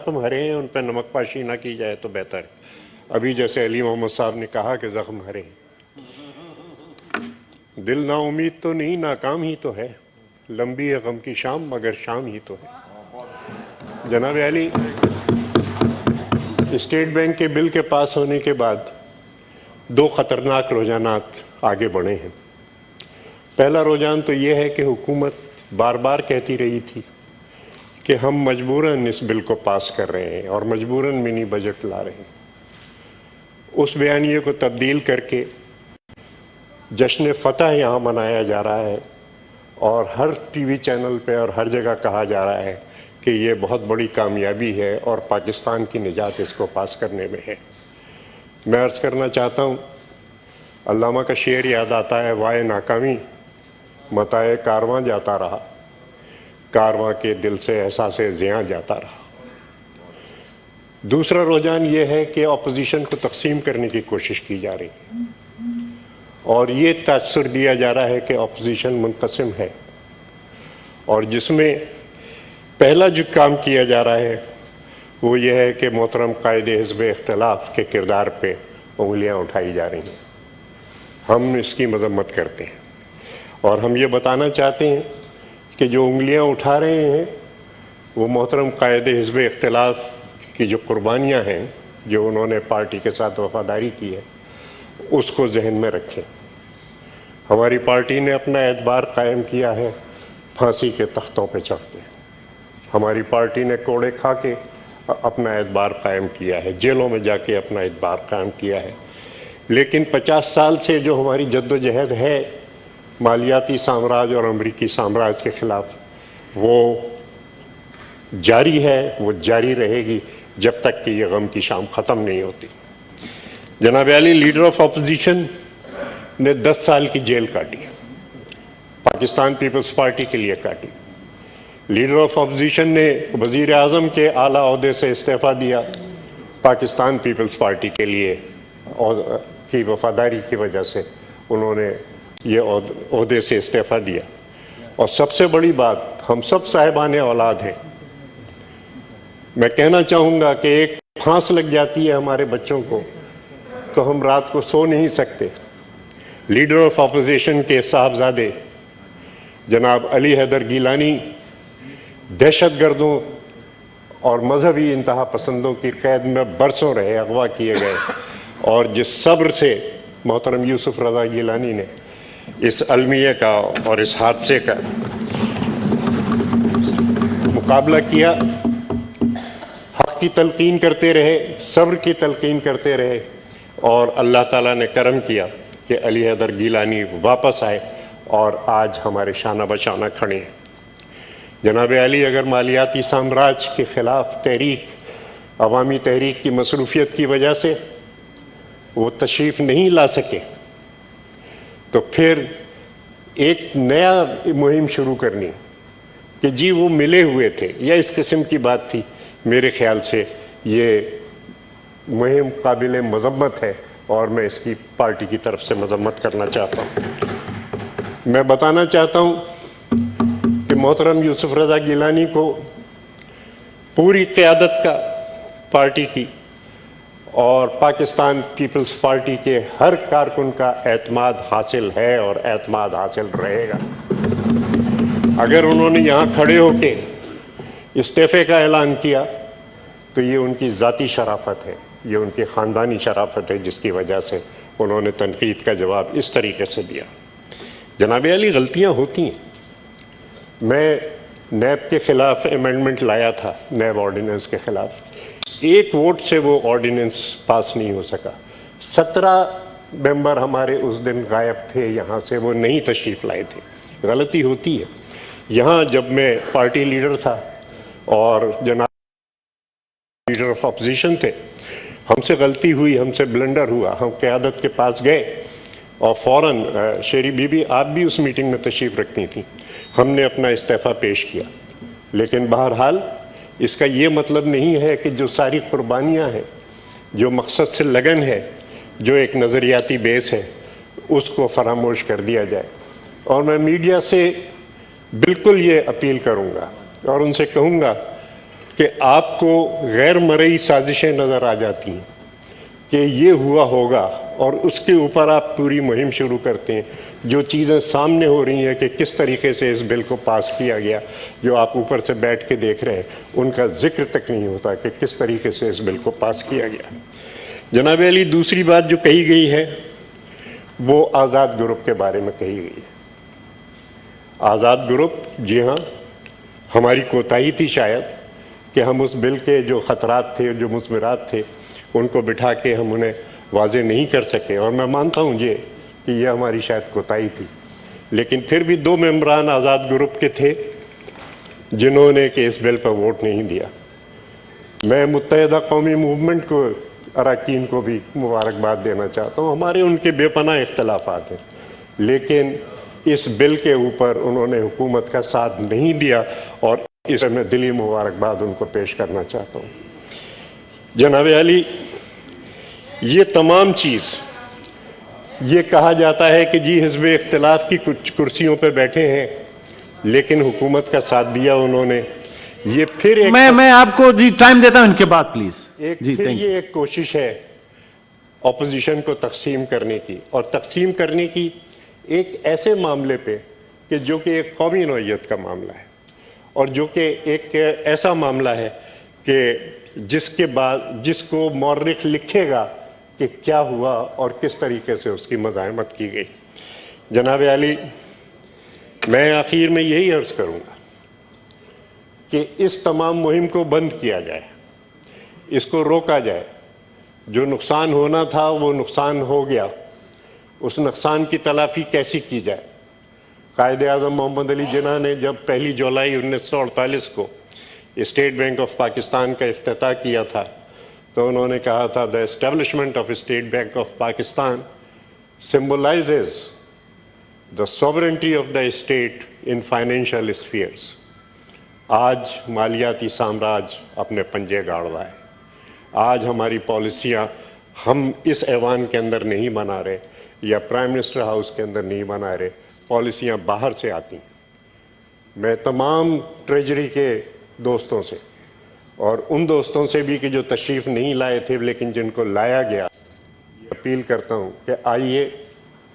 زخم ہرے ہیں ان پہ نمک پاشی نہ کی جائے تو بہتر ہے. ابھی جیسے علی محمد صاحب نے کہا کہ زخم ہرے ہیں. دل نا امید تو نہیں، ناکام ہی تو ہے. لمبی ہے غم کی شام مگر شام ہی تو ہے. جناب علی، اسٹیٹ بینک کے بل کے پاس ہونے کے بعد 2 خطرناک رجحانات آگے بڑھے ہیں. پہلا رجحان تو یہ ہے کہ حکومت بار بار کہتی رہی تھی کہ ہم مجبوراً اس بل کو پاس کر رہے ہیں اور مجبوراً منی بجٹ لا رہے ہیں. اس بیانیے کو تبدیل کر کے جشن فتح یہاں منایا جا رہا ہے اور ہر ٹی وی چینل پہ اور ہر جگہ کہا جا رہا ہے کہ یہ بہت بڑی کامیابی ہے اور پاکستان کی نجات اس کو پاس کرنے میں ہے. میں عرض کرنا چاہتا ہوں، علامہ کا شعر یاد آتا ہے، وائے ناکامی متائے کارواں جاتا رہا، کارواں کے دل سے احساس زیاں جاتا رہا. دوسرا رجحان یہ ہے کہ اپوزیشن کو تقسیم کرنے کی کوشش کی جا رہی ہے اور یہ تاثر دیا جا رہا ہے کہ اپوزیشن منقسم ہے، اور جس میں پہلا جو کام کیا جا رہا ہے وہ یہ ہے کہ محترم قائد حزب اختلاف کے کردار پہ انگلیاں اٹھائی جا رہی ہیں. ہم اس کی مذمت کرتے ہیں اور ہم یہ بتانا چاہتے ہیں کہ جو انگلیاں اٹھا رہے ہیں وہ محترم قائد حزب اختلاف کی جو قربانیاں ہیں، جو انہوں نے پارٹی کے ساتھ وفاداری کی ہے، اس کو ذہن میں رکھیں. ہماری پارٹی نے اپنا اعتبار قائم کیا ہے پھانسی کے تختوں پہ چڑھ کے. ہماری پارٹی نے کوڑے کھا کے اپنا اعتبار قائم کیا ہے، جیلوں میں جا کے اپنا اعتبار قائم کیا ہے. لیکن 50 سال سے جو ہماری جد و جہد ہے مالیاتی سامراج اور امریکی سامراج کے خلاف، وہ جاری ہے، وہ جاری رہے گی جب تک کہ یہ غم کی شام ختم نہیں ہوتی. جناب علی، لیڈر آف اپوزیشن نے 10 سال کی جیل کاٹی، پاکستان پیپلز پارٹی کے لیے کاٹی. لیڈر آف اپوزیشن نے وزیر اعظم کے اعلیٰ عہدے سے استعفیٰ دیا، پاکستان پیپلز پارٹی کے لیے کی وفاداری کی وجہ سے انہوں نے یہ عہدے سے استعفیٰ دیا. اور سب سے بڑی بات، ہم سب صاحبان اولاد ہیں. میں کہنا چاہوں گا کہ ایک پھانس لگ جاتی ہے ہمارے بچوں کو تو ہم رات کو سو نہیں سکتے. لیڈر آف اپوزیشن کے صاحبزادے جناب علی حیدر گیلانی دہشت گردوں اور مذہبی انتہا پسندوں کی قید میں برسوں رہے، اغوا کیے گئے، اور جس صبر سے محترم یوسف رضا گیلانی نے اس المیہ کا اور اس حادثے کا مقابلہ کیا، حق کی تلقین کرتے رہے، صبر کی تلقین کرتے رہے، اور اللہ تعالیٰ نے کرم کیا کہ علی حیدر گیلانی واپس آئے اور آج ہمارے شانہ بشانہ کھڑے ہیں. جناب علی، اگر مالیاتی سامراج کے خلاف تحریک، عوامی تحریک کی مصروفیت کی وجہ سے وہ تشریف نہیں لا سکے تو پھر ایک نیا مہم شروع کرنی کہ جی وہ ملے ہوئے تھے یا اس قسم کی بات تھی. میرے خیال سے یہ مہم قابل مذمت ہے اور میں اس کی پارٹی کی طرف سے مذمت کرنا چاہتا ہوں. میں بتانا چاہتا ہوں کہ محترم یوسف رضا گیلانی کو پوری قیادت کا پارٹی کی اور پاکستان پیپلز پارٹی کے ہر کارکن کا اعتماد حاصل ہے اور اعتماد حاصل رہے گا. اگر انہوں نے یہاں کھڑے ہو کے استعفے کا اعلان کیا تو یہ ان کی ذاتی شرافت ہے، یہ ان کی خاندانی شرافت ہے، جس کی وجہ سے انہوں نے تنقید کا جواب اس طریقے سے دیا. جناب علی، غلطیاں ہوتی ہیں. میں نیب کے خلاف امینڈمنٹ لایا تھا، نیب آرڈیننس کے خلاف. 1 ووٹ سے وہ آرڈیننس پاس نہیں ہو سکا. 17 ممبر ہمارے اس دن غائب تھے یہاں سے، وہ نہیں تشریف لائے تھے. غلطی ہوتی ہے. یہاں جب میں پارٹی لیڈر تھا اور جناب لیڈر آف اپوزیشن تھے، ہم سے غلطی ہوئی، ہم سے بلنڈر ہوا. ہم قیادت کے پاس گئے اور فوراً شیری بی بی آپ بھی اس میٹنگ میں تشریف رکھتی تھیں، ہم نے اپنا استعفیٰ پیش کیا. لیکن بہرحال اس کا یہ مطلب نہیں ہے کہ جو ساری قربانیاں ہیں، جو مقصد سے لگن ہے، جو ایک نظریاتی بیس ہے، اس کو فراموش کر دیا جائے. اور میں میڈیا سے بالکل یہ اپیل کروں گا اور ان سے کہوں گا کہ آپ کو غیر مرئی سازشیں نظر آ جاتی ہیں کہ یہ ہوا ہوگا اور اس کے اوپر آپ پوری مہم شروع کرتے ہیں. جو چیزیں سامنے ہو رہی ہیں کہ کس طریقے سے اس بل کو پاس کیا گیا، جو آپ اوپر سے بیٹھ کے دیکھ رہے ہیں، ان کا ذکر تک نہیں ہوتا کہ کس طریقے سے اس بل کو پاس کیا گیا. جناب علی، دوسری بات جو کہی گئی ہے وہ آزاد گروپ کے بارے میں کہی گئی ہے. آزاد گروپ، جی ہاں، ہماری کوتاہی تھی شاید کہ ہم اس بل کے جو خطرات تھے، جو مثمرات تھے، ان کو بٹھا کے ہم انہیں واضح نہیں کر سکے، اور میں مانتا ہوں یہ کہ یہ ہماری شاید کوتاہی تھی. لیکن پھر بھی 2 ممبران آزاد گروپ کے تھے جنہوں نے کہ اس بل پر ووٹ نہیں دیا. میں متحدہ قومی موومنٹ کو، اراکین کو بھی مبارکباد دینا چاہتا ہوں. ہمارے ان کے بے پناہ اختلافات ہیں، لیکن اس بل کے اوپر انہوں نے حکومت کا ساتھ نہیں دیا، اور اس میں دلی مبارکباد ان کو پیش کرنا چاہتا ہوں. جناب علی، یہ تمام چیز، یہ کہا جاتا ہے کہ جی حزب اختلاف کی کچھ کرسیوں پہ بیٹھے ہیں لیکن حکومت کا ساتھ دیا انہوں نے. یہ پھر ایک میں آپ کو جی ٹائم دیتا ہوں ان کے بعد پلیز. پھر یہ ایک کوشش ہے اپوزیشن کو تقسیم کرنے کی، اور تقسیم کرنے کی ایک ایسے معاملے پہ کہ جو کہ ایک قومی نوعیت کا معاملہ ہے، اور جو کہ ایک ایسا معاملہ ہے کہ جس کے بعد جس کو مورخ لکھے گا کہ کیا ہوا اور کس طریقے سے اس کی مزاحمت کی گئی. جناب علی، میں آخر میں یہی عرض کروں گا کہ اس تمام مہم کو بند کیا جائے، اس کو روکا جائے. جو نقصان ہونا تھا وہ نقصان ہو گیا، اس نقصان کی تلافی کیسی کی جائے. قائد اعظم محمد علی جناح نے جب 1 جولائی 1948 کو اسٹیٹ بینک آف پاکستان کا افتتاح کیا تھا تو انہوں نے کہا تھا the establishment of State Bank of Pakistan symbolizes the sovereignty of the state in financial spheres. آج مالیاتی سامراج اپنے پنجے گاڑ رہا ہے. آج ہماری پالیسیاں ہم اس ایوان کے اندر نہیں بنا رہے یا پرائم منسٹر ہاؤس کے اندر نہیں بنا رہے، پالیسیاں باہر سے آتی ہیں. میں تمام ٹریجری کے دوستوں سے اور ان دوستوں سے بھی کہ جو تشریف نہیں لائے تھے لیکن جن کو لایا گیا، اپیل کرتا ہوں کہ آئیے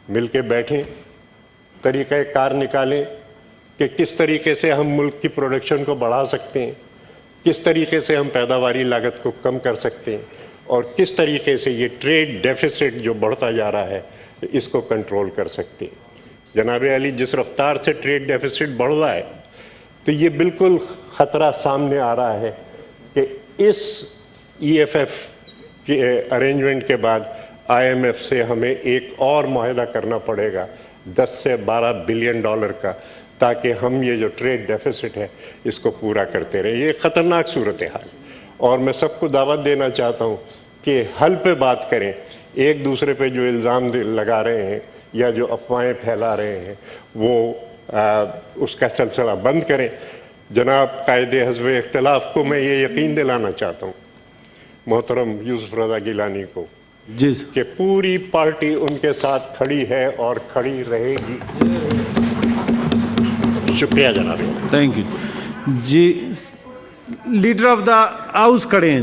مل کے بیٹھیں، طریقہ کار نکالیں کہ کس طریقے سے ہم ملک کی پروڈکشن کو بڑھا سکتے ہیں، کس طریقے سے ہم پیداواری لاگت کو کم کر سکتے ہیں، اور کس طریقے سے یہ ٹریڈ ڈیفیسٹ جو بڑھتا جا رہا ہے اس کو کنٹرول کر سکتے ہیں. جناب علی، جس رفتار سے ٹریڈ ڈیفیسٹ بڑھ رہا ہے تو یہ بالکل خطرہ سامنے آ رہا ہے کہ اس EFF کے ارینجمنٹ کے بعد IMF سے ہمیں ایک اور معاہدہ کرنا پڑے گا 10 سے 12 بلین ڈالر کا، تاکہ ہم یہ جو ٹریڈ ڈیفیسٹ ہے اس کو پورا کرتے رہیں. یہ ایک خطرناک صورتحال، اور میں سب کو دعوت دینا چاہتا ہوں کہ حل پہ بات کریں. ایک دوسرے پہ جو الزام لگا رہے ہیں یا جو افواہیں پھیلا رہے ہیں وہ اس کا سلسلہ بند کریں. جناب قائد حزب اختلاف کو میں یہ یقین دلانا چاہتا ہوں، محترم یوسف رضا گیلانی کو، کہ پوری پارٹی ان کے ساتھ کھڑی ہے اور کھڑی رہے گی. شکریہ جناب. تھینک یو جی. لیڈر آف دا ہاؤس کھڑے ہیں.